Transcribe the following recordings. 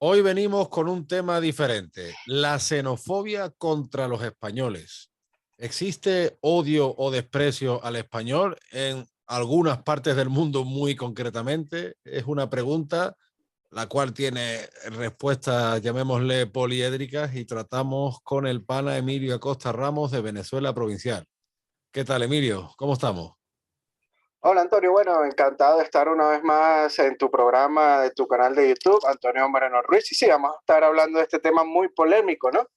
Hoy venimos con un tema diferente, la xenofobia contra los españoles. ¿Existe odio o desprecio al español en algunas partes del mundo muy concretamente? Es una pregunta la cual tiene respuestas, llamémosle poliédricas, y tratamos con el pana Emilio Acosta Ramos de Venezuela Provincial. ¿Qué tal, Emilio? ¿Cómo estamos? Hola Antonio, bueno, encantado de estar una vez más en tu programa de tu canal de YouTube, Antonio Moreno Ruiz. Y sí, vamos a estar hablando de este tema muy polémico, ¿no?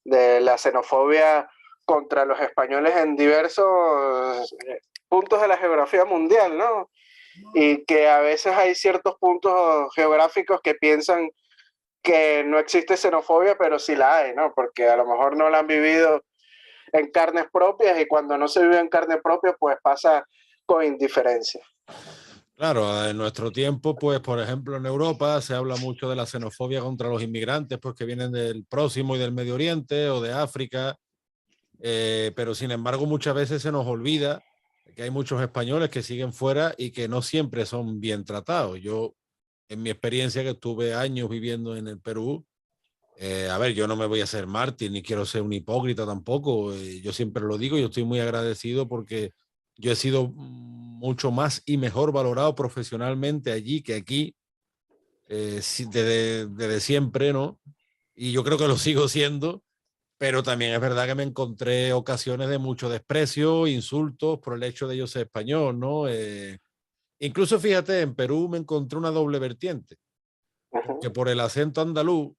De la xenofobia contra los españoles en diversos puntos de la geografía mundial, ¿no? Y que a veces hay ciertos puntos geográficos que piensan que no existe xenofobia, pero sí la hay, ¿no? Porque a lo mejor no la han vivido en carnes propias y cuando no se vive en carne propia, pues pasa con indiferencia. Claro, en nuestro tiempo, pues, por ejemplo, en Europa se habla mucho de la xenofobia contra los inmigrantes, pues, que vienen del Próximo y del Medio Oriente o de África, pero sin embargo muchas veces se nos olvida que hay muchos españoles que siguen fuera y que no siempre son bien tratados. Yo, en mi experiencia, que estuve años viviendo en el Perú, a ver, yo no me voy a hacer mártir ni quiero ser un hipócrita tampoco. Yo siempre lo digo, yo estoy muy agradecido porque yo he sido mucho más y mejor valorado profesionalmente allí que aquí, desde siempre, ¿no? Y yo creo que lo sigo siendo, pero también es verdad que me encontré ocasiones de mucho desprecio, insultos por el hecho de yo ser español, ¿no? Incluso fíjate, en Perú me encontré una doble vertiente, Uh porque -huh. por el acento andaluz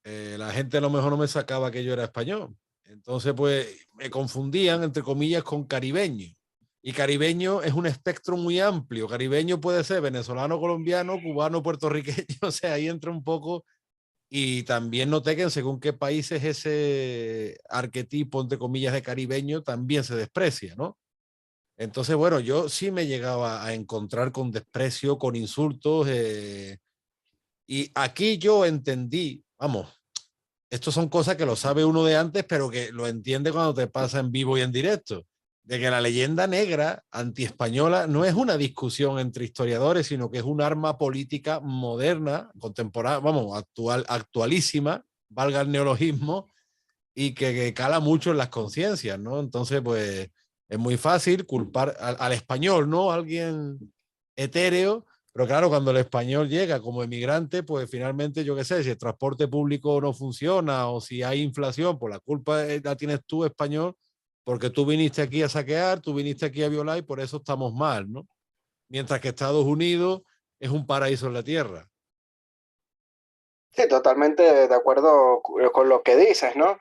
la gente a lo mejor no me sacaba que yo era español. Entonces, pues me confundían, entre comillas, con caribeño. Y caribeño es un espectro muy amplio. Caribeño puede ser venezolano, colombiano, cubano, puertorriqueño. O sea, ahí entra un poco. Y también noté que en según qué países ese arquetipo, entre comillas, de caribeño también se desprecia, ¿no? Entonces, bueno, yo sí me llegaba a encontrar con desprecio, con insultos. Y aquí yo entendí, vamos, estos son cosas que lo sabe uno de antes, pero que lo entiende cuando te pasa en vivo y en directo. De que la leyenda negra antiespañola no es una discusión entre historiadores, sino que es un arma política moderna, contemporánea, vamos, actualísima, valga el neologismo, y que cala mucho en las conciencias, ¿no? Entonces, pues es muy fácil culpar al español, ¿no? Alguien etéreo, pero claro, cuando el español llega como emigrante, pues finalmente, yo qué sé, si el transporte público no funciona o si hay inflación, pues la culpa la tienes tú, español, porque tú viniste aquí a saquear, tú viniste aquí a violar y por eso estamos mal, ¿no? Mientras que Estados Unidos es un paraíso en la tierra. Sí, totalmente de acuerdo con lo que dices, ¿no?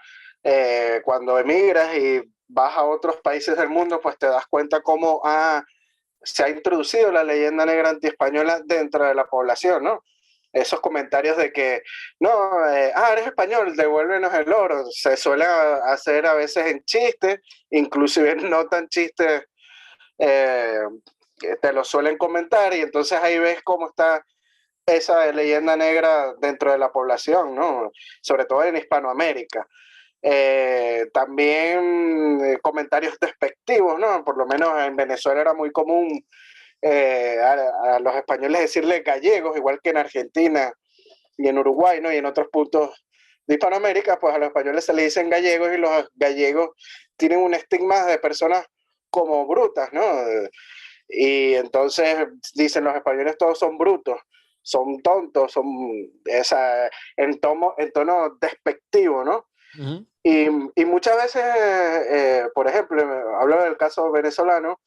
Cuando emigras y vas a otros países del mundo, pues te das cuenta cómo se ha introducido la leyenda negra antiespañola dentro de la población, ¿no? Esos comentarios de que, no, eres español, devuélvenos el oro, se suele hacer a veces en chistes, inclusive no tan chistes, eh, que te lo suelen comentar y entonces ahí ves cómo está esa leyenda negra dentro de la población, ¿no? Sobre todo en Hispanoamérica. También comentarios despectivos, ¿no? Por lo menos en Venezuela era muy común a los españoles decirles gallegos, igual que en Argentina y en Uruguay, ¿no? Y en otros puntos de Hispanoamérica, pues a los españoles se les dicen gallegos y los gallegos tienen un estigma de personas como brutas, ¿no? Y entonces dicen los españoles todos son brutos, son tontos, son en tono despectivo, ¿no? Uh -huh. Y, y muchas veces, por ejemplo, hablo del caso venezolano,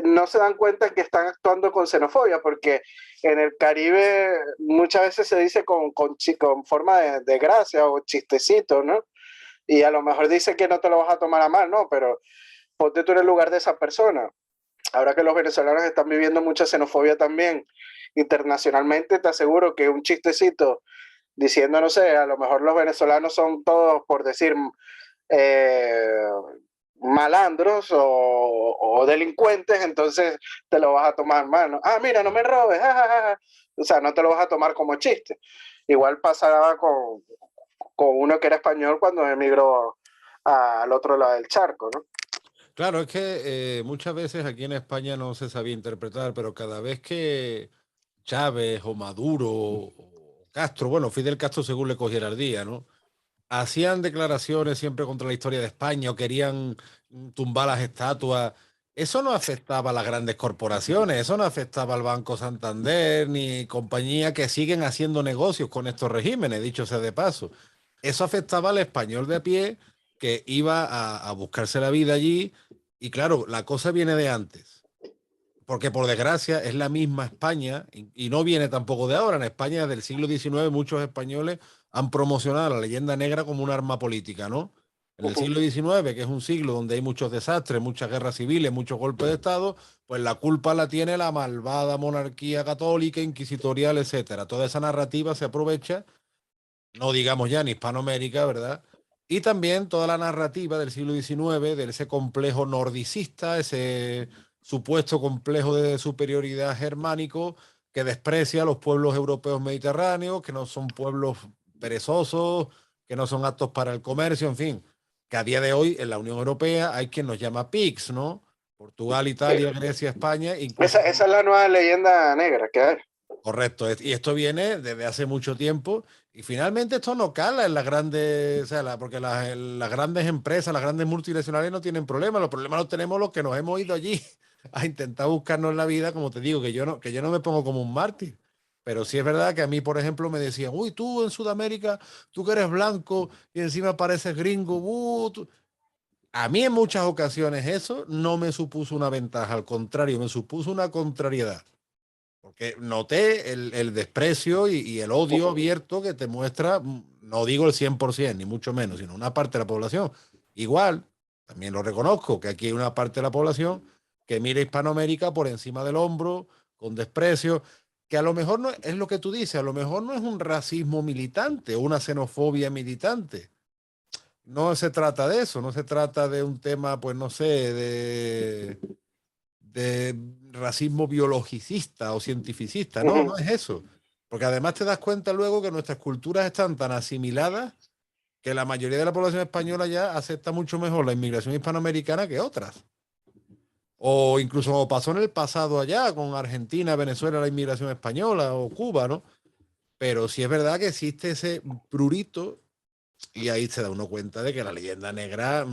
no se dan cuenta que están actuando con xenofobia, porque en el Caribe muchas veces se dice con forma de gracia o chistecito, ¿no? Y a lo mejor dice que no te lo vas a tomar a mal, ¿no? Pero ponte tú en el lugar de esa persona. Ahora que los venezolanos están viviendo mucha xenofobia también internacionalmente, te aseguro que un chistecito diciendo, no sé, a lo mejor los venezolanos son todos, por decir, eh, malandros o delincuentes, entonces te lo vas a tomar mal, ¿no? Ah, mira, no me robes, ja, ja, ja. O sea, no te lo vas a tomar como chiste. Igual pasaba con uno que era español cuando emigró al otro lado del charco, ¿no? Claro, es que muchas veces aquí en España no se sabía interpretar, pero cada vez que Chávez o Maduro o Castro, bueno, Fidel Castro según le cogiera el día, ¿no? Hacían declaraciones siempre contra la historia de España o querían tumbar las estatuas. Eso no afectaba a las grandes corporaciones, eso no afectaba al Banco Santander ni compañía que siguen haciendo negocios con estos regímenes, dicho sea de paso. Eso afectaba al español de a pie que iba a buscarse la vida allí. Y claro, la cosa viene de antes, porque por desgracia es la misma España y no viene tampoco de ahora. En España del siglo XIX muchos españoles han promocionado la leyenda negra como un arma política, ¿no? En el siglo XIX, que es un siglo donde hay muchos desastres, muchas guerras civiles, muchos golpes de Estado, pues la culpa la tiene la malvada monarquía católica, inquisitorial, etcétera. Toda esa narrativa se aprovecha, no digamos ya en Hispanoamérica, ¿verdad? Y también toda la narrativa del siglo XIX, de ese complejo nordicista, ese supuesto complejo de superioridad germánico que desprecia a los pueblos europeos mediterráneos, que no son pueblos perezosos, que no son aptos para el comercio, en fin, que a día de hoy en la Unión Europea hay quien nos llama PIGS, ¿no? Portugal, Sí. Italia, Grecia, España, incluso... Esa es la nueva leyenda negra que hay. Correcto, y esto viene desde hace mucho tiempo y finalmente esto no cala en las grandes, o sea, porque las grandes empresas, las grandes multinacionales no tienen problemas, los problemas los tenemos los que nos hemos ido allí a intentar buscarnos la vida, como te digo, que yo no me pongo como un mártir, pero sí es verdad que a mí, por ejemplo, me decían, uy, tú en Sudamérica, tú que eres blanco y encima pareces gringo, a mí en muchas ocasiones eso no me supuso una ventaja, al contrario, me supuso una contrariedad. Porque noté el desprecio y el odio abierto que te muestra, no digo el 100%, ni mucho menos, sino una parte de la población. Igual, también lo reconozco, que aquí hay una parte de la población que mira Hispanoamérica por encima del hombro, con desprecio, que a lo mejor no es lo que tú dices, a lo mejor no es un racismo militante o una xenofobia militante. No se trata de eso, no se trata de un tema, pues no sé, de racismo biologicista o cientificista. No, no es eso. Porque además te das cuenta luego que nuestras culturas están tan asimiladas que la mayoría de la población española ya acepta mucho mejor la inmigración hispanoamericana que otras. O incluso como pasó en el pasado allá con Argentina, Venezuela, la inmigración española o Cuba, ¿no? Pero sí es verdad que existe ese prurito y ahí se da uno cuenta de que la leyenda negra,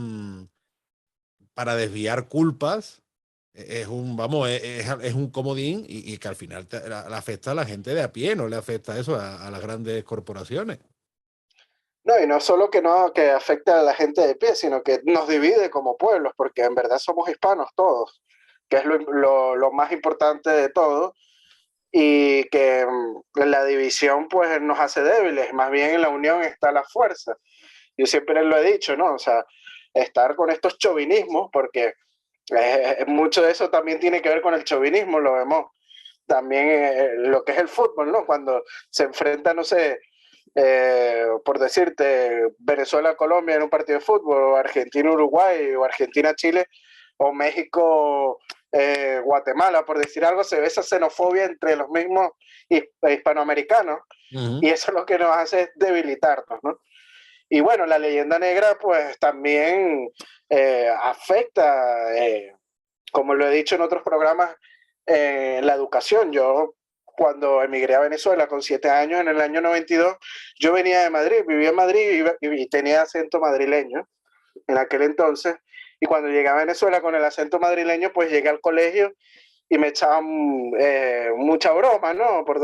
para desviar culpas, es un, vamos, es un comodín y que al final le afecta a la gente de a pie, no le afecta eso a las grandes corporaciones. No, y no solo que no que afecta a la gente de pie, sino que nos divide como pueblos, porque en verdad somos hispanos todos, que es lo más importante de todo, y que la división pues nos hace débiles, más bien en la unión está la fuerza. Yo siempre lo he dicho, ¿no? O sea, estar con estos chauvinismos, porque mucho de eso también tiene que ver con el chauvinismo, lo vemos también lo que es el fútbol, ¿no? Cuando se enfrenta, no sé, por decirte, Venezuela-Colombia en un partido de fútbol, o Argentina-Uruguay, o Argentina-Chile, o México-Guatemala, por decir algo, se ve esa xenofobia entre los mismos hispanoamericanos, Uh -huh. y eso es lo que nos hace debilitarnos, ¿no? Y bueno, la leyenda negra pues también afecta, como lo he dicho en otros programas, la educación. Yo cuando emigré a Venezuela con 7 años en el año 92, yo venía de Madrid, vivía en Madrid y tenía acento madrileño en aquel entonces. Y cuando llegué a Venezuela con el acento madrileño, pues llegué al colegio y me echaban mucha broma, ¿no? Por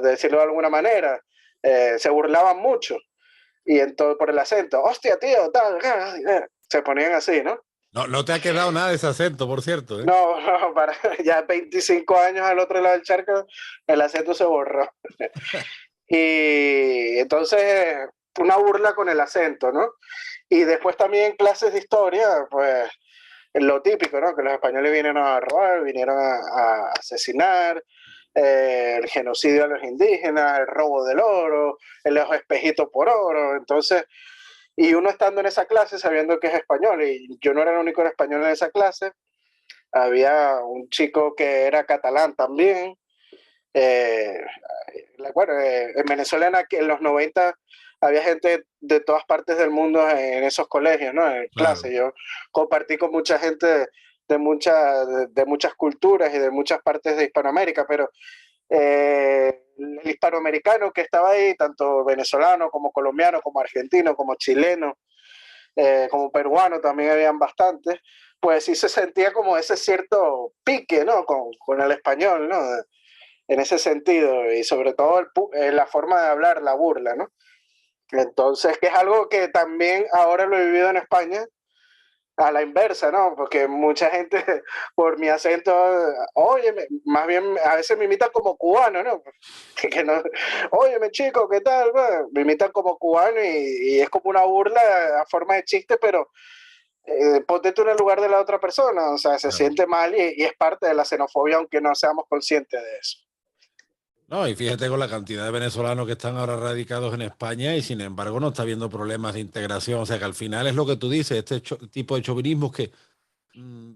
decirlo de alguna manera. Se burlaban mucho y por el acento, hostia, tío, tal, se ponían así, ¿no? No, no te ha quedado nada de ese acento, por cierto, ¿eh? No, no, ya 25 años al otro lado del charco, el acento se borró. Y entonces, una burla con el acento, ¿no? Y después también clases de historia, pues lo típico, ¿no? Que los españoles vinieron a robar, vinieron a asesinar, el genocidio a los indígenas, el robo del oro, los espejitos por oro. Entonces, y uno estando en esa clase sabiendo que es español, y yo no era el único español en esa clase, había un chico que era catalán también. Eh, bueno, en Venezuela en los 90 había gente de todas partes del mundo en esos colegios, ¿no? En Claro. clase. Yo compartí con mucha gente de muchas culturas y de muchas partes de Hispanoamérica, pero el hispanoamericano que estaba ahí, tanto venezolano como colombiano, como argentino, como chileno, como peruano también habían bastantes, pues sí se sentía como ese cierto pique, ¿no? Con el español, ¿no? En ese sentido, y sobre todo la forma de hablar, la burla, ¿no? Entonces, que es algo que también ahora lo he vivido en España, a la inversa, ¿no? Porque mucha gente por mi acento, oye, más bien a veces me imitan como cubano, ¿no? Que no, óyeme chico, ¿qué tal? Bueno, me imitan como cubano y es como una burla a forma de chiste, pero ponte tú en el lugar de la otra persona, o sea, se Claro. siente mal y es parte de la xenofobia, aunque no seamos conscientes de eso. No, y fíjate con la cantidad de venezolanos que están ahora radicados en España y sin embargo no está habiendo problemas de integración. O sea que al final es lo que tú dices, este tipo de chauvinismos que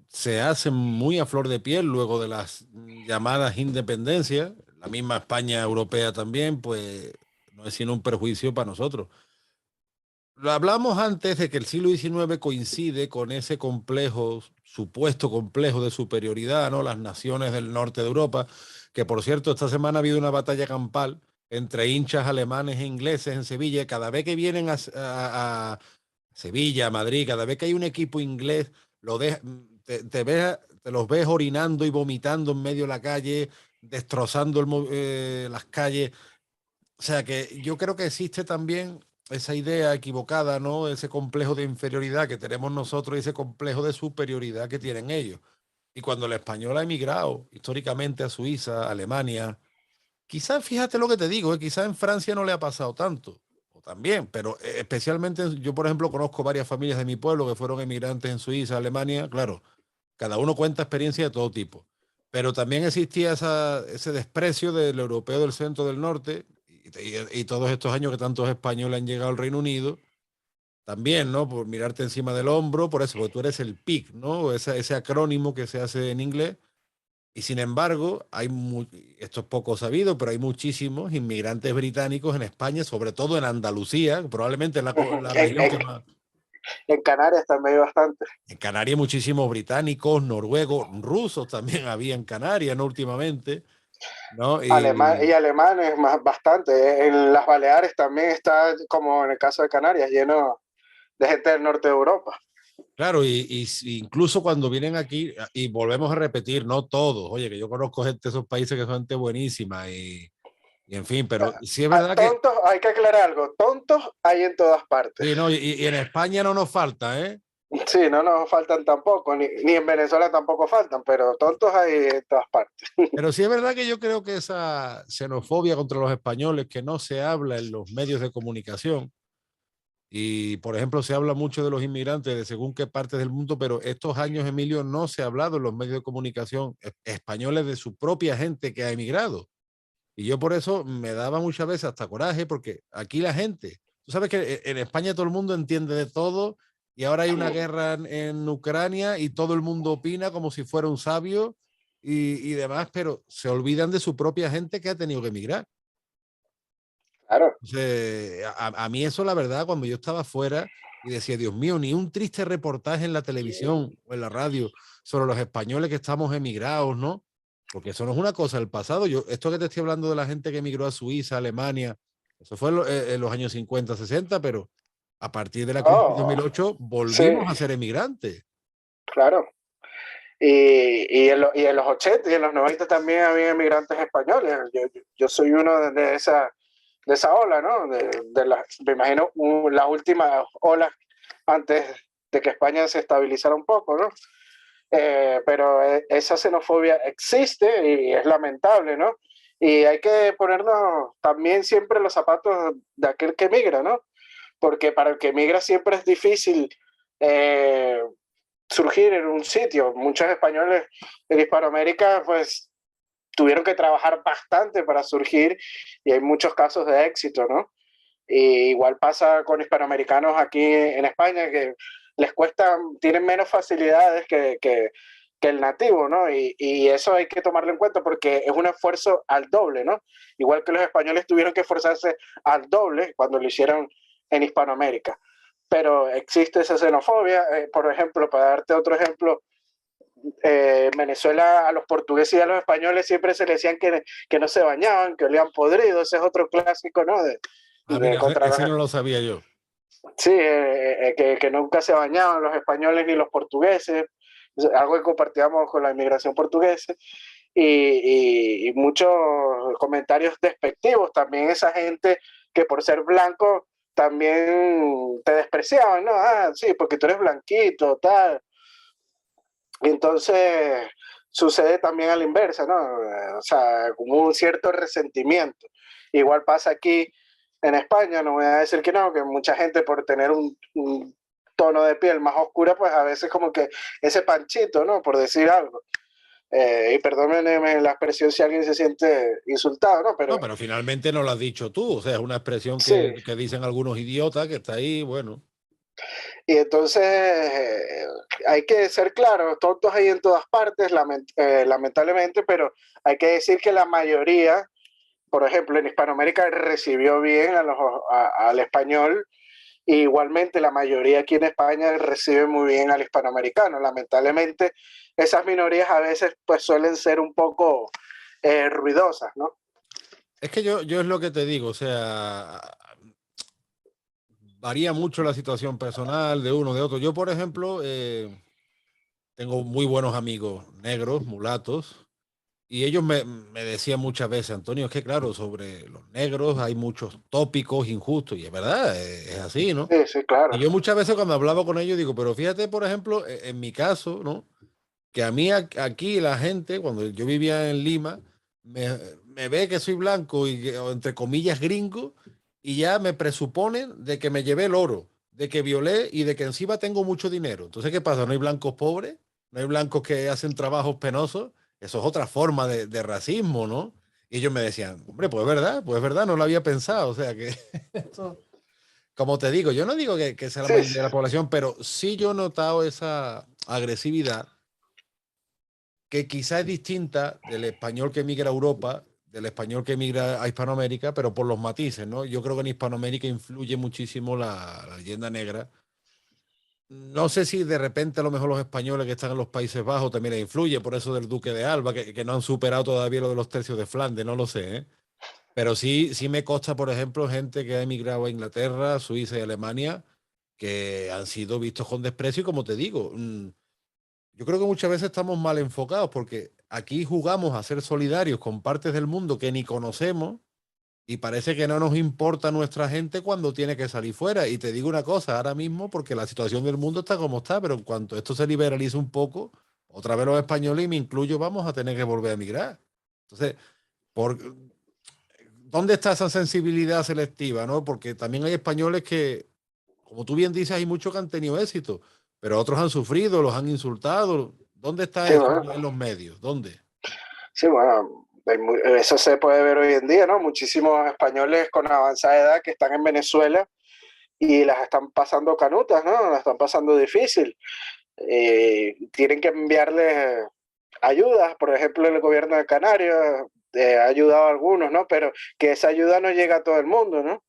se hacen muy a flor de piel luego de las llamadas independencias, la misma España europea también, pues no es sino un perjuicio para nosotros. Lo hablamos antes de que el siglo XIX coincide con ese complejo, supuesto complejo de superioridad, ¿no? Las naciones del norte de Europa, que por cierto, esta semana ha habido una batalla campal entre hinchas alemanes e ingleses en Sevilla. Cada vez que vienen a Sevilla, a Madrid, cada vez que hay un equipo inglés, te los ves orinando y vomitando en medio de la calle, destrozando las calles. O sea que yo creo que existe también esa idea equivocada, ¿no? Ese complejo de inferioridad que tenemos nosotros y ese complejo de superioridad que tienen ellos. Y cuando el español ha emigrado históricamente a Suiza, a Alemania, quizás, fíjate lo que te digo, quizás en Francia no le ha pasado tanto, o también, pero especialmente yo, por ejemplo, conozco varias familias de mi pueblo que fueron emigrantes en Suiza, Alemania, claro, cada uno cuenta experiencias de todo tipo, pero también existía ese desprecio del europeo del centro del norte y todos estos años que tantos españoles han llegado al Reino Unido, también, ¿no? Por mirarte encima del hombro, por eso, porque tú eres el PIC, ¿no? Ese acrónimo que se hace en inglés y sin embargo, esto es poco sabido, pero hay muchísimos inmigrantes británicos en España, sobre todo en Andalucía, probablemente la En, región que en, más. en Canarias también hay bastante. En Canarias muchísimos británicos, noruegos, rusos también había en Canarias, ¿no? Últimamente, ¿no? Y alemanes más bastante. En las Baleares también está, como en el caso de Canarias, lleno de gente del norte de Europa. Claro, incluso cuando vienen aquí, y volvemos a repetir, no todos, oye, que yo conozco gente de esos países que son gente buenísima y en fin, pero sí es verdad que, Tontos, hay que aclarar algo, tontos hay en todas partes. sí, no, y en España no nos falta, ¿eh? Sí, no nos faltan tampoco, ni en Venezuela tampoco faltan, pero tontos hay en todas partes. Pero sí es verdad que yo creo que esa xenofobia contra los españoles que no se habla en los medios de comunicación, y por ejemplo se habla mucho de los inmigrantes de según qué partes del mundo, pero estos años, Emilio, no se ha hablado en los medios de comunicación españoles de su propia gente que ha emigrado. Y yo por eso me daba muchas veces hasta coraje, porque aquí la gente, tú sabes que en España todo el mundo entiende de todo, y ahora hay una guerra en Ucrania y todo el mundo opina como si fuera un sabio y demás, pero se olvidan de su propia gente que ha tenido que emigrar. Claro. Entonces, a mí eso, la verdad, cuando yo estaba fuera y decía, Dios mío, ni un triste reportaje en la televisión o en la radio sobre los españoles que estamos emigrados, ¿no? Porque eso no es una cosa del pasado. Esto que te estoy hablando de la gente que emigró a Suiza, Alemania, eso fue en los años 50, 60, pero a partir de la crisis de Oh, 2008 sí, volvimos a ser emigrantes. claro. Y en los 80 y en los 90 también había inmigrantes españoles. Yo soy uno de esa ola, ¿no? Me imagino las últimas olas antes de que España se estabilizara un poco, ¿no? Pero esa xenofobia existe y es lamentable, ¿no? Y hay que ponernos también siempre los zapatos de aquel que migra, ¿no? Porque para el que migra siempre es difícil eh, surgir en un sitio. Muchos españoles en Hispanoamérica, pues, tuvieron que trabajar bastante para surgir y hay muchos casos de éxito, ¿no? Y igual pasa con hispanoamericanos aquí en España que les cuesta, tienen menos facilidades que el nativo, ¿no? Y eso hay que tomarlo en cuenta porque es un esfuerzo al doble, ¿no? Igual que los españoles tuvieron que esforzarse al doble cuando lo hicieron en Hispanoamérica. Pero existe esa xenofobia, por ejemplo, para darte otro ejemplo, En Venezuela a los portugueses y a los españoles siempre se les decían que no se bañaban, que olían podrido. Ese es otro clásico, ¿no? De Mira, contra ese los, no lo sabía yo. sí, que nunca se bañaban los españoles ni los portugueses, algo que compartíamos con la inmigración portuguesa, y muchos comentarios despectivos, también esa gente que por ser blanco también te despreciaban, ¿no? Ah, sí, porque tú eres blanquito, tal. Y entonces sucede también a la inversa, ¿no? O sea, como un cierto resentimiento. Igual pasa aquí en España, no voy a decir que no, que mucha gente por tener un tono de piel más oscura, pues a veces como que ese panchito, ¿no? Por decir algo. Y perdónenme la expresión si alguien se siente insultado, ¿no? No, Pero pero finalmente no lo has dicho tú. O sea, es una expresión sí, que dicen algunos idiotas que está ahí, bueno. y entonces hay que ser claros, tontos hay en todas partes, lamentablemente, pero hay que decir que la mayoría, por ejemplo, en Hispanoamérica recibió bien al español, e igualmente la mayoría aquí en España recibe muy bien al hispanoamericano. Lamentablemente, esas minorías a veces pues suelen ser un poco ruidosas, ¿no? Es que yo es lo que te digo, o sea, varía mucho la situación personal de uno, de otro. Yo, por ejemplo, tengo muy buenos amigos negros, mulatos, y ellos me decían muchas veces, Antonio, es que claro, sobre los negros hay muchos tópicos injustos, y es verdad, es así, ¿no? Sí, sí, claro. Y yo muchas veces cuando hablaba con ellos digo, pero fíjate, por ejemplo, en mi caso, ¿no? Que a mí aquí la gente, cuando yo vivía en Lima, me ve que soy blanco y o entre comillas gringo, y ya me presuponen de que me llevé el oro, de que violé y de que encima tengo mucho dinero. Entonces, ¿qué pasa? ¿No hay blancos pobres? ¿No hay blancos que hacen trabajos penosos? Eso es otra forma de racismo, ¿no? Y ellos me decían, hombre, pues es verdad, no lo había pensado. O sea que esto, como te digo, yo no digo que sea la Sí, mayoría sí, de la población, pero sí yo he notado esa agresividad que quizá es distinta del español que emigra a Europa, del español que emigra a Hispanoamérica, pero por los matices, ¿no? Yo creo que en Hispanoamérica influye muchísimo la leyenda negra. No sé si de repente a lo mejor los españoles que están en los Países Bajos también les influye, por eso del Duque de Alba, que no han superado todavía lo de los tercios de Flandes, no lo sé, ¿eh? Pero sí me consta, por ejemplo, gente que ha emigrado a Inglaterra, Suiza y Alemania, que han sido vistos con desprecio y como te digo, yo creo que muchas veces estamos mal enfocados porque aquí jugamos a ser solidarios con partes del mundo que ni conocemos y parece que no nos importa nuestra gente cuando tiene que salir fuera. Y te digo una cosa, ahora mismo, porque la situación del mundo está como está, pero en cuanto esto se liberalice un poco, otra vez los españoles, y me incluyo, vamos a tener que volver a emigrar. Entonces, por, ¿dónde está esa sensibilidad selectiva, no? Porque también hay españoles que, como tú bien dices, hay muchos que han tenido éxito, pero otros han sufrido, los han insultado. ¿Dónde está sí, eso bueno, en los medios? ¿Dónde? sí, bueno, eso se puede ver hoy en día, ¿no? Muchísimos españoles con avanzada edad que están en Venezuela y las están pasando canutas, ¿no? Las están pasando difícil. Tienen que enviarles ayudas, por ejemplo, el gobierno de Canarias ha ayudado a algunos, ¿no? Pero que esa ayuda no llega a todo el mundo, ¿no?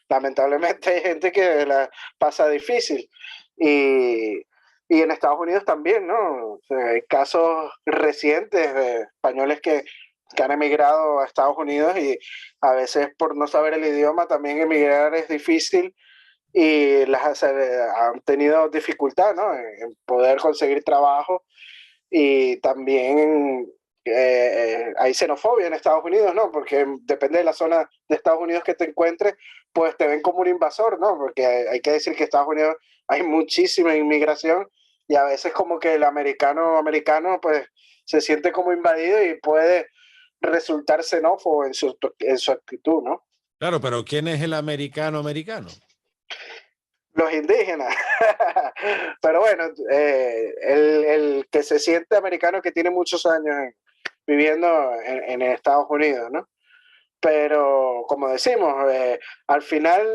Lamentablemente hay gente que la pasa difícil. Y, y en Estados Unidos también, ¿no? O sea, hay casos recientes de españoles que han emigrado a Estados Unidos y a veces por no saber el idioma también emigrar es difícil y han tenido dificultad, ¿no? En poder conseguir trabajo y también hay xenofobia en Estados Unidos, ¿no? Porque depende de la zona de Estados Unidos que te encuentres, pues te ven como un invasor, ¿no? Porque hay que decir que en Estados Unidos hay muchísima inmigración y a veces como que el americano pues se siente como invadido y puede resultar xenófobo en su actitud, ¿no? Claro, pero ¿quién es el americano americano? Los indígenas. Pero bueno, el que se siente americano que tiene muchos años viviendo en Estados Unidos, ¿no? Pero como decimos, al final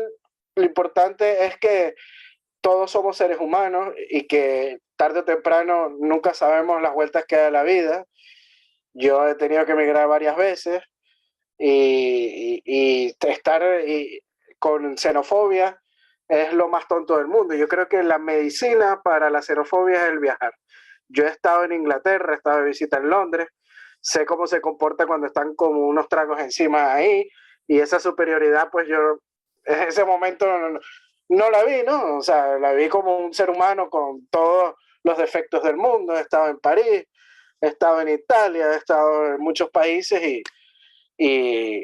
lo importante es que todos somos seres humanos y que tarde o temprano nunca sabemos las vueltas que da la vida. Yo he tenido que emigrar varias veces y estar con xenofobia es lo más tonto del mundo. Yo creo que la medicina para la xenofobia es el viajar. Yo he estado en Inglaterra, he estado de visita en Londres, sé cómo se comporta cuando están como unos tragos encima ahí, y esa superioridad, pues yo en ese momento no la vi, ¿no? O sea, la vi como un ser humano con todos los defectos del mundo. He estado en París, he estado en Italia, he estado en muchos países y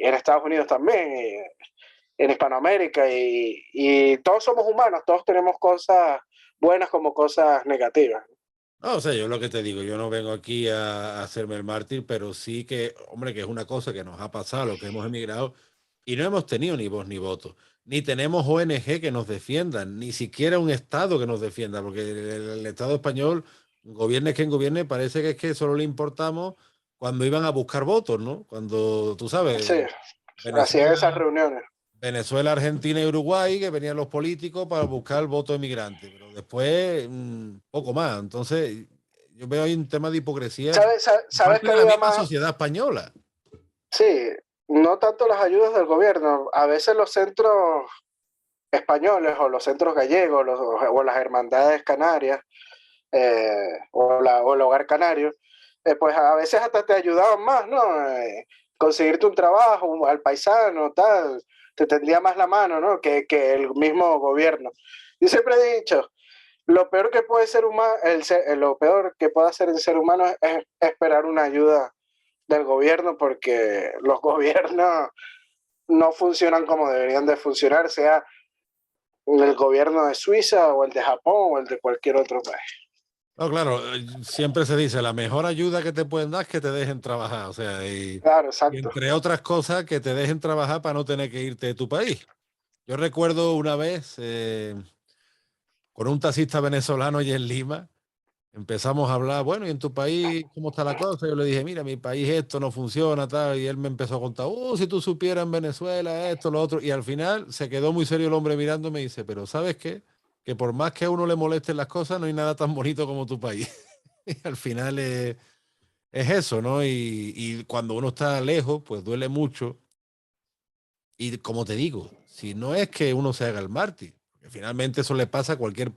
en Estados Unidos también, en Hispanoamérica, y todos somos humanos, todos tenemos cosas buenas como cosas negativas. No, o sea, yo lo que te digo, yo no vengo aquí a hacerme el mártir, pero sí que, hombre, que es una cosa que nos ha pasado, los que hemos emigrado, y no hemos tenido ni voz ni voto, ni tenemos ONG que nos defiendan, ni siquiera un Estado que nos defienda, porque el Estado español, gobierne quien gobierne, parece que es que solo le importamos cuando iban a buscar votos, ¿no? Cuando, tú sabes, Sí, hacían esas Venezuela, reuniones. Venezuela, Argentina y Uruguay, que venían los políticos para buscar el voto emigrante, pero después poco más. Entonces, yo veo ahí un tema de hipocresía por ¿Sabes parte qué de la ayuda misma más? sociedad española. Sí, no tanto las ayudas del gobierno, a veces los centros españoles o los centros gallegos o las hermandades canarias o el hogar canario, pues a veces hasta te ayudaban más, ¿no? Conseguirte un trabajo al paisano, tal, te tendría más la mano, ¿no? Que el mismo gobierno. Yo siempre he dicho, lo peor que puede ser humano, lo peor que puede hacer el ser humano es esperar una ayuda del gobierno, porque los gobiernos no funcionan como deberían de funcionar, sea el gobierno de Suiza o el de Japón o el de cualquier otro país. No, claro, siempre se dice, la mejor ayuda que te pueden dar es que te dejen trabajar, o sea, Claro, y exacto. entre otras cosas, que te dejen trabajar para no tener que irte de tu país. Yo recuerdo una vez con un taxista venezolano y en Lima, empezamos a hablar, bueno, ¿y en tu país cómo está la cosa? Yo le dije, mira, mi país esto no funciona, tal, y él me empezó a contar, si tú supieras en Venezuela esto, lo otro, y al final se quedó muy serio el hombre mirándome y me dice, pero ¿sabes qué? Que por más que a uno le molesten las cosas, no hay nada tan bonito como tu país. Y al final es eso, ¿no? Y cuando uno está lejos, pues duele mucho. Y como te digo, si no es que uno se haga el mártir, porque finalmente eso le pasa a cualquier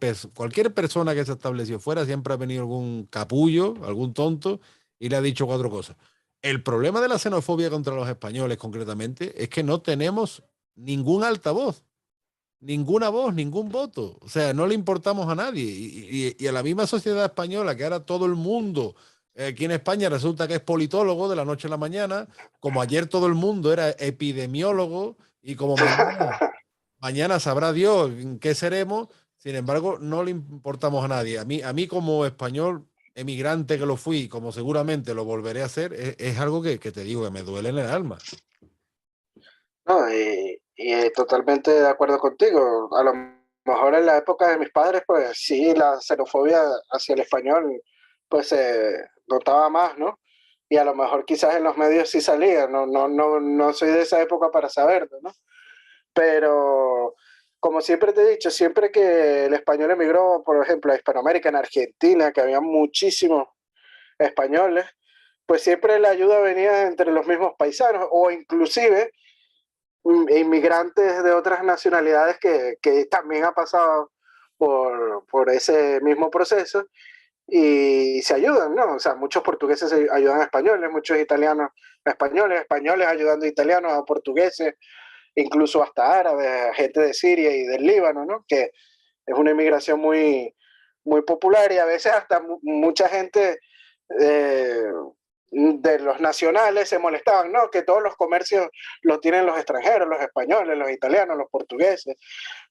persona que se estableció fuera, siempre ha venido algún capullo, algún tonto, y le ha dicho cuatro cosas. El problema de la xenofobia contra los españoles, concretamente, es que no tenemos ningún altavoz, ninguna voz, ningún voto. O sea, no le importamos a nadie. Y a la misma sociedad española, que ahora todo el mundo, aquí en España resulta que es politólogo de la noche a la mañana, como ayer todo el mundo era epidemiólogo y como mañana sabrá Dios en qué seremos. Sin embargo, no le importamos a nadie. A mí como español emigrante que lo fui, como seguramente lo volveré a hacer, es algo que te digo que me duele en el alma. No, totalmente de acuerdo contigo. A lo mejor en la época de mis padres, pues sí, la xenofobia hacia el español, pues se notaba más, ¿no? Y a lo mejor quizás en los medios sí salía, no soy de esa época para saberlo, ¿no? Pero como siempre te he dicho, siempre que el español emigró, por ejemplo, a Hispanoamérica, en Argentina, que había muchísimos españoles, pues siempre la ayuda venía entre los mismos paisanos o inclusive inmigrantes de otras nacionalidades que también ha pasado por ese mismo proceso y se ayudan, ¿no? O sea, muchos portugueses ayudan a españoles, muchos italianos a españoles, españoles ayudando a italianos, a portugueses, incluso hasta árabes, gente de Siria y del Líbano, ¿no? Que es una inmigración muy popular y a veces hasta mucha gente eh, de los nacionales se molestaban, ¿no? Que todos los comercios los tienen los extranjeros, los españoles, los italianos, los portugueses,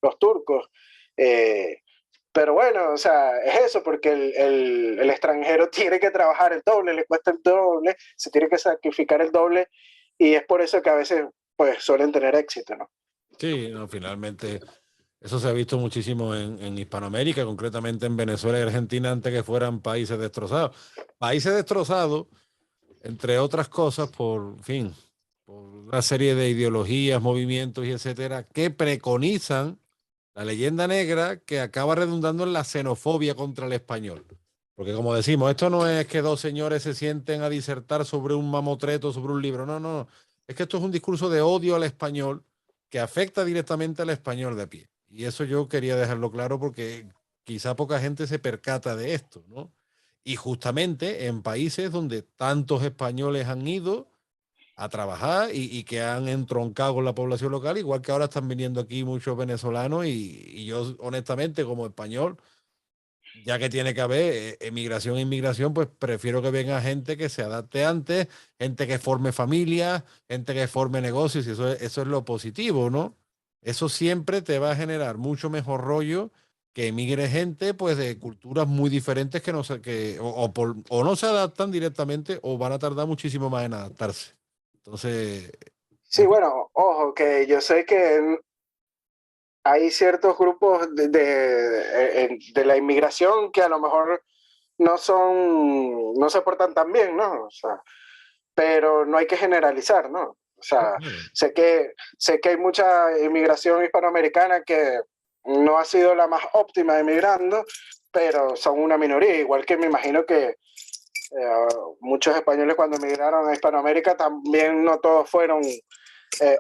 los turcos. Eh, pero bueno, o sea, es eso, porque el extranjero tiene que trabajar el doble, le cuesta el doble, se tiene que sacrificar el doble y es por eso que a veces pues suelen tener éxito, ¿no? Sí, no, finalmente eso se ha visto muchísimo en Hispanoamérica, concretamente en Venezuela y Argentina, antes que fueran países destrozados. Países destrozados, entre otras cosas, por fin, por una serie de ideologías, movimientos y etcétera, que preconizan la leyenda negra que acaba redundando en la xenofobia contra el español. Porque como decimos, esto no es que dos señores se sienten a disertar sobre un mamotreto, sobre un libro, no, no, es que esto es un discurso de odio al español que afecta directamente al español de a pie. Y eso yo quería dejarlo claro porque quizá poca gente se percata de esto, ¿no? Y justamente en países donde tantos españoles han ido a trabajar y que han entroncado con la población local, igual que ahora están viniendo aquí muchos venezolanos y yo honestamente como español, ya que tiene que haber emigración e inmigración, pues prefiero que venga gente que se adapte antes, gente que forme familias, gente que forme negocios, y eso es lo positivo, ¿no? Eso siempre te va a generar mucho mejor rollo que emigre gente pues de culturas muy diferentes que no se, que, o no se adaptan directamente o van a tardar muchísimo más en adaptarse. Entonces, Sí, bueno, ojo, que yo sé que hay ciertos grupos de la inmigración que a lo mejor no se portan tan bien, ¿no? O sea, pero no hay que generalizar, ¿no? O sea, claro. sé que hay mucha inmigración hispanoamericana que no ha sido la más óptima emigrando, pero son una minoría, igual que me imagino que muchos españoles cuando emigraron a Hispanoamérica también no todos fueron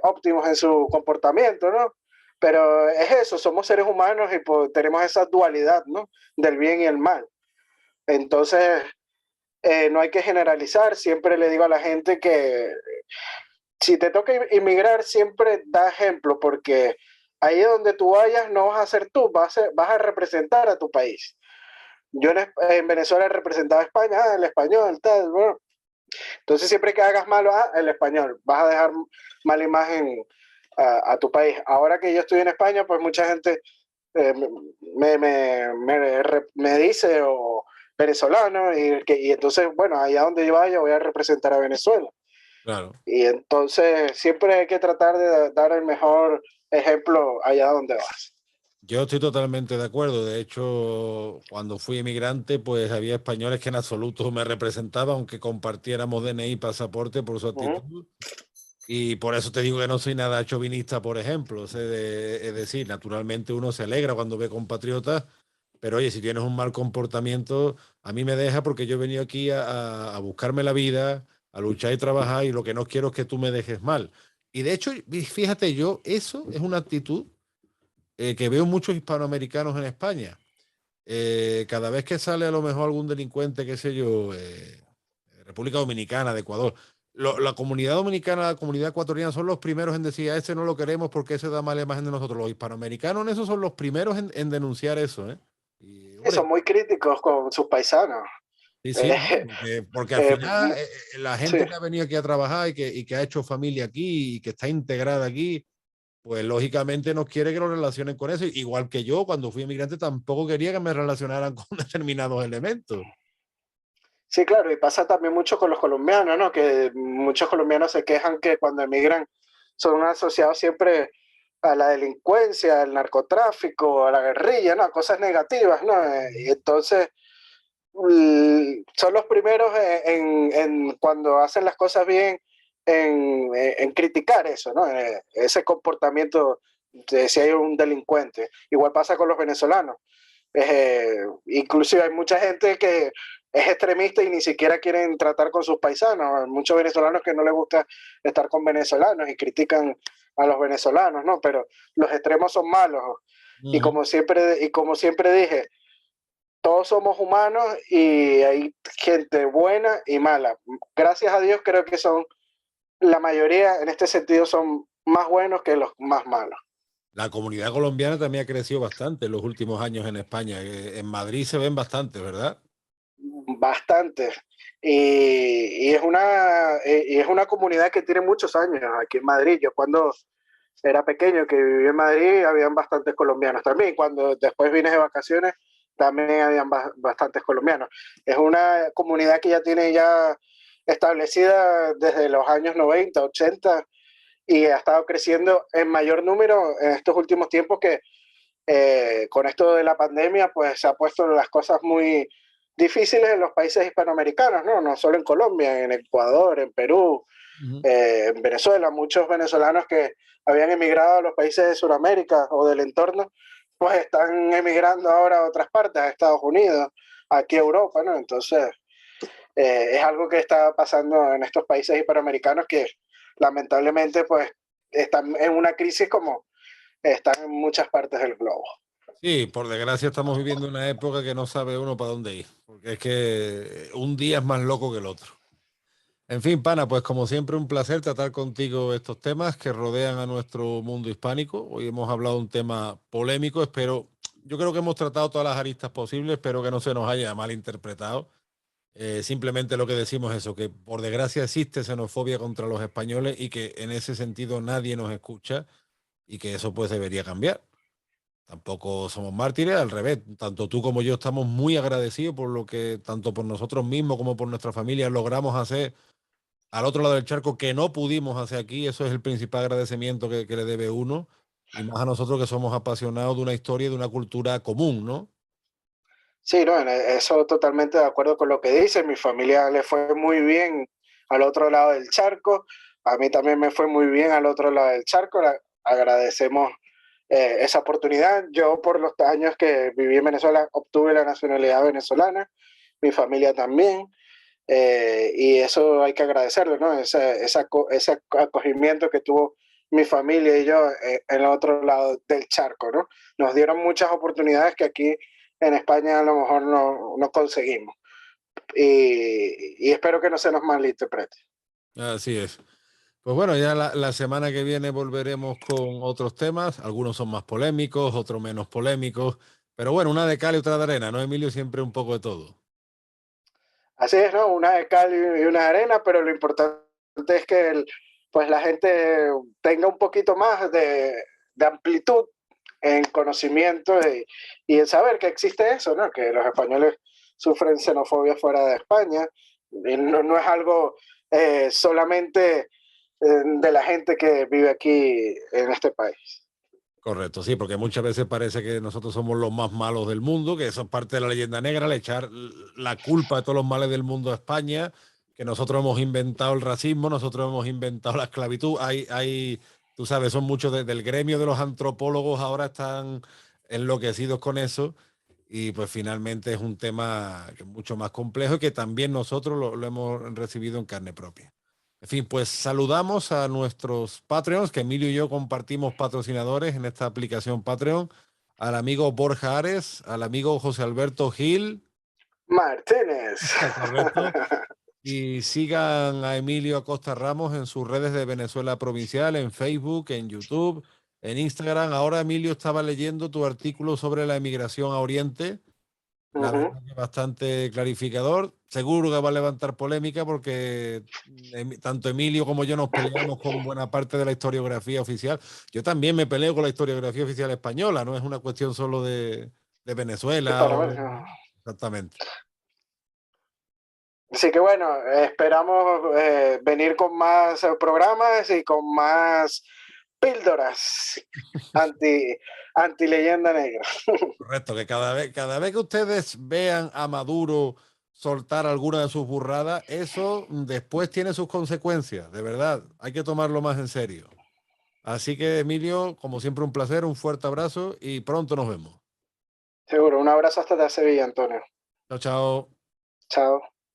óptimos en su comportamiento, ¿no? Pero es eso, somos seres humanos y pues, tenemos esa dualidad, ¿no? Del bien y el mal. Entonces, no hay que generalizar, siempre le digo a la gente que si te toca inmigrar, siempre da ejemplo, porque ahí donde tú vayas no vas a ser tú, vas a representar a tu país. Yo en Venezuela representaba a España, el español, tal, bueno. Entonces siempre que hagas malo, el español, vas a dejar mala imagen a tu país. Ahora que yo estoy en España, pues mucha gente eh, me dice o venezolano y entonces, bueno, allá donde yo vaya voy a representar a Venezuela. Claro. Y entonces siempre hay que tratar de dar el mejor ejemplo allá donde vas. Yo estoy totalmente de acuerdo. De hecho, cuando fui emigrante, pues había españoles que en absoluto me representaban, aunque compartiéramos DNI y pasaporte por su Uh -huh. actitud. Y por eso te digo que no soy nada chauvinista, por ejemplo. Es decir, naturalmente uno se alegra cuando ve compatriotas, pero oye, si tienes un mal comportamiento, a mí me deja porque yo he venido aquí a buscarme la vida, a luchar y trabajar, y lo que no quiero es que tú me dejes mal. Y de hecho, fíjate, yo, eso es una actitud que veo muchos hispanoamericanos en España. Cada vez que sale a lo mejor algún delincuente, qué sé yo, República Dominicana, de Ecuador, la comunidad dominicana, la comunidad ecuatoriana son los primeros en decir a ese no lo queremos porque ese da mala imagen de nosotros. Los hispanoamericanos en eso son los primeros en denunciar eso, ¿eh? Y, hombre, Son muy críticos con sus paisanos. sí, sí, ¿no? Eh, Porque al eh, final la sí, gente que ha venido aquí a trabajar y que ha hecho familia aquí y que está integrada aquí, pues lógicamente no quiere que lo relacionen con eso. Igual que yo, cuando fui emigrante, tampoco quería que me relacionaran con determinados elementos. sí, claro, y pasa también mucho con los colombianos, ¿no? Que muchos colombianos se quejan que cuando emigran son asociados siempre a la delincuencia, al narcotráfico, a la guerrilla, ¿no? Cosas negativas, ¿no? Y entonces son los primeros cuando hacen las cosas bien en criticar eso, ¿no? Ese comportamiento de si hay un delincuente. Igual pasa con los venezolanos. Inclusive hay mucha gente que es extremista y ni siquiera quieren tratar con sus paisanos. Hay muchos venezolanos que no les gusta estar con venezolanos y critican a los venezolanos, ¿no? Pero los extremos son malos. Uh -huh. Y como siempre dije, todos somos humanos y hay gente buena y mala. Gracias a Dios creo que son, la mayoría en este sentido son más buenos que los más malos. La comunidad colombiana también ha crecido bastante en los últimos años en España. En Madrid se ven bastante, ¿verdad? Bastante. Y es una comunidad que tiene muchos años aquí en Madrid. Yo cuando era pequeño que viví en Madrid, habían bastantes colombianos también. Cuando después vine de vacaciones, también habían bastantes colombianos. Es una comunidad que ya tiene ya establecida desde los años 90 80 y ha estado creciendo en mayor número en estos últimos tiempos que con esto de la pandemia, pues se ha puesto las cosas muy difíciles en los países hispanoamericanos, ¿no? No solo en Colombia, en Ecuador, en Perú, Uh -huh. en Venezuela. Muchos venezolanos que habían emigrado a los países de Sudamérica o del entorno, pues están emigrando ahora a otras partes, a Estados Unidos, aquí a Europa, ¿no? Entonces, es algo que está pasando en estos países hispanoamericanos que lamentablemente, pues, están en una crisis como están en muchas partes del globo. Sí, por desgracia estamos viviendo una época que no sabe uno para dónde ir, porque es que un día es más loco que el otro. En fin, pana, pues como siempre un placer tratar contigo estos temas que rodean a nuestro mundo hispánico. Hoy hemos hablado de un tema polémico, yo creo que hemos tratado todas las aristas posibles, espero que no se nos haya malinterpretado. Simplemente lo que decimos es eso, que por desgracia existe xenofobia contra los españoles y que en ese sentido nadie nos escucha y que eso pues debería cambiar. Tampoco somos mártires, al revés, tanto tú como yo estamos muy agradecidos por lo que tanto por nosotros mismos como por nuestra familia logramos hacer al otro lado del charco que no pudimos hacer aquí. Eso es el principal agradecimiento que le debe uno, y más a nosotros que somos apasionados de una historia y de una cultura común, ¿no? Sí, no, en eso totalmente de acuerdo con lo que dice. Mi familia le fue muy bien al otro lado del charco. A mí también me fue muy bien al otro lado del charco. Agradecemos esa oportunidad. Yo por los años que viví en Venezuela obtuve la nacionalidad venezolana, mi familia también. Y eso hay que agradecerlo, ¿no? Ese acogimiento que tuvo mi familia y yo en el otro lado del charco, ¿no? Nos dieron muchas oportunidades que aquí en España a lo mejor no conseguimos. Y espero que no se nos malinterprete. Así es. Pues bueno, ya la semana que viene volveremos con otros temas. Algunos son más polémicos, otros menos polémicos. Pero bueno, una de cal y otra de arena, ¿no, Emilio? Siempre un poco de todo. Así es, ¿no? Una de cal y una de arena, pero lo importante es que pues la gente tenga un poquito más de amplitud en conocimiento y en saber que existe eso, ¿no? Que los españoles sufren xenofobia fuera de España. Y no es algo solamente de la gente que vive aquí en este país. Correcto, sí, porque muchas veces parece que nosotros somos los más malos del mundo, que eso es parte de la leyenda negra, le echar la culpa de todos los males del mundo a España, que nosotros hemos inventado el racismo, nosotros hemos inventado la esclavitud. Tú sabes, son muchos del gremio de los antropólogos ahora están enloquecidos con eso, y pues finalmente es un tema que es mucho más complejo y que también nosotros lo hemos recibido en carne propia. En fin, pues saludamos a nuestros Patreons, que Emilio y yo compartimos patrocinadores en esta aplicación Patreon, al amigo Borja Ares, al amigo José Alberto Gil, Martínez. correcto, y sigan a Emilio Acosta Ramos en sus redes de Venezuela Provincial, en Facebook, en YouTube, en Instagram. Ahora, Emilio, estaba leyendo tu artículo sobre la emigración a Oriente. La verdad que bastante clarificador. Seguro que va a levantar polémica porque tanto Emilio como yo nos peleamos con buena parte de la historiografía oficial. Yo también me peleo con la historiografía oficial española, no es una cuestión solo de Y Venezuela para o ver, exactamente. así que bueno, esperamos venir con más programas y con más píldoras anti, anti leyenda negra. Correcto, que cada vez que ustedes vean a Maduro soltar alguna de sus burradas, eso después tiene sus consecuencias, de verdad. Hay que tomarlo más en serio. Así que, Emilio, como siempre, un placer, un fuerte abrazo y pronto nos vemos. Seguro, un abrazo hasta Sevilla, Antonio. Chao, chao. Chao.